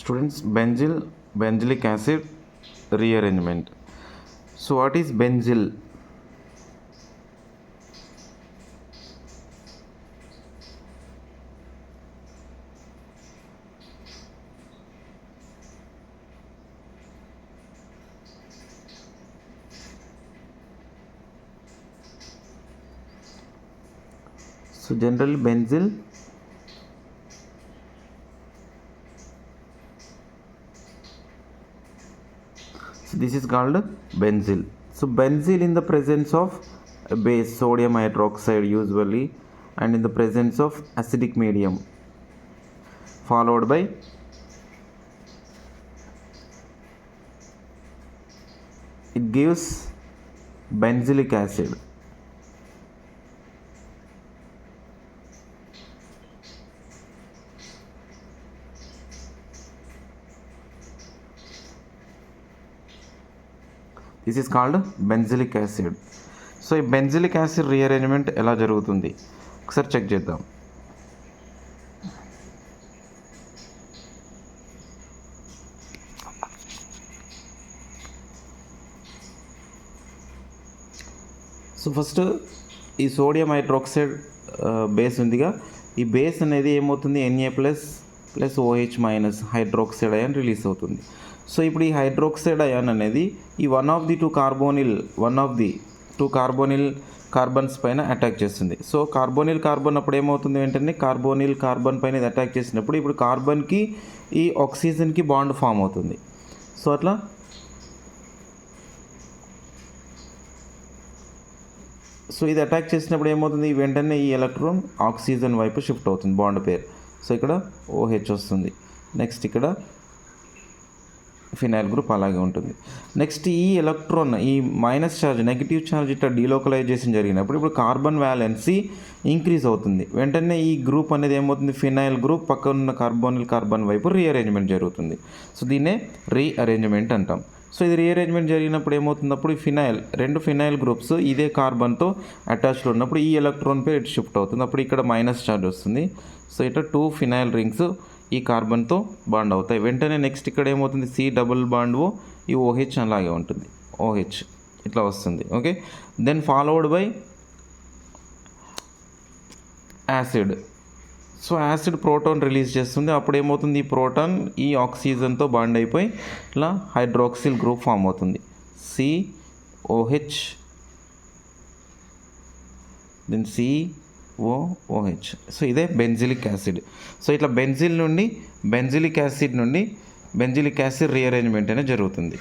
Students, benzylic acid rearrangement. So what is benzyl? So generally benzyl this is called benzyl. So benzyl in the presence of a base sodium hydroxide usually, and in the presence of acidic medium, followed by it gives benzylic acid. This is called benzylic acid. So ఈ benzylic acid rearrangement ఎలా జరుగుతుంది ఒకసారి check చేద్దాం. So first ఈ sodium hydroxide base ఉందిగా, ఈ base అనేది ఏమవుతుంది, Na++OH- హైడ్రాక్సైడ్ అయాన్ రిలీజ్ అవుతుంది. సో ఇప్పుడు ఈ హైడ్రాక్సైడ్ అయాన్ అనేది ఈ one of the two carbonyl carbons పైన అటాక్ చేస్తుంది. సో కార్బన్ అప్పుడు ఏమవుతుంది, వెంటనే కార్బన్ పైన ఇది అటాక్ చేసినప్పుడు ఇప్పుడు కార్బన్కి ఈ ఆక్సిజన్కి బాండ్ ఫామ్ అవుతుంది. సో అట్లా ఇది అటాక్ చేసినప్పుడు ఏమవుతుంది, వెంటనే ఈ ఎలక్ట్రాన్ ఆక్సిజన్ వైపు షిఫ్ట్ అవుతుంది, బాండ్ పేర్. సో ఇక్కడ OH వస్తుంది. నెక్స్ట్ ఇక్కడ ఫినైల్ గ్రూప్ అలాగే ఉంటుంది. నెక్స్ట్ ఈ ఎలక్ట్రాన్, ఈ మైనస్ ఛార్జ్, నెగిటివ్ ఛార్జ్ ఇట్లా డీలోకలైజేషన్ జరిగినప్పుడు ఇప్పుడు కార్బన్ వ్యాలెన్సీ ఇంక్రీజ్ అవుతుంది. వెంటనే ఈ గ్రూప్ అనేది ఏమవుతుంది, ఫినైల్ గ్రూప్ పక్కన ఉన్న కార్బన్ వైపు రీఅరేంజ్మెంట్ జరుగుతుంది. సో దీన్నే రీఅరేంజ్మెంట్ అంటాం. సో ఇది రీఅరేంజ్మెంట్ జరిగినప్పుడు ఏమవుతున్నప్పుడు ఈ రెండు ఫినైల్ గ్రూప్స్ ఇదే కార్బన్తో అటాచ్లో ఉన్నప్పుడు ఈ ఎలక్ట్రాన్ పేరు ఇటు షిఫ్ట్ అవుతుంది. అప్పుడు ఇక్కడ మైనస్ ఛార్జ్ వస్తుంది. సో ఇట్లా 2 ఫినైల్ రింగ్స్ ఈ కార్బన్తో బాండ్ అవుతాయి. వెంటనే నెక్స్ట్ ఇక్కడ ఏమవుతుంది, C డబుల్ బాండ్ ఈ OH అలాగే ఉంటుంది, OH ఇట్లా వస్తుంది. Okay, then followed by acid. So acid proton release చేస్తుంది. అప్పుడు ఏమవుతుంది, ఈ ప్రోటాన్ ఈ ఆక్సిజన్తో బాండ్ అయిపోయి ఇట్లా హైడ్రాక్సిల్ గ్రూప్ ఫామ్ అవుతుంది, COH, దెన్ COOH. సో ఇదే బెంజిలిక్ యాసిడ్. సో ఇట్లా బెంజిలిక్ యాసిడ్ నుండి బెంజిలిక్ యాసిడ్ రీఅరేంజ్మెంట్ అనేది జరుగుతుంది.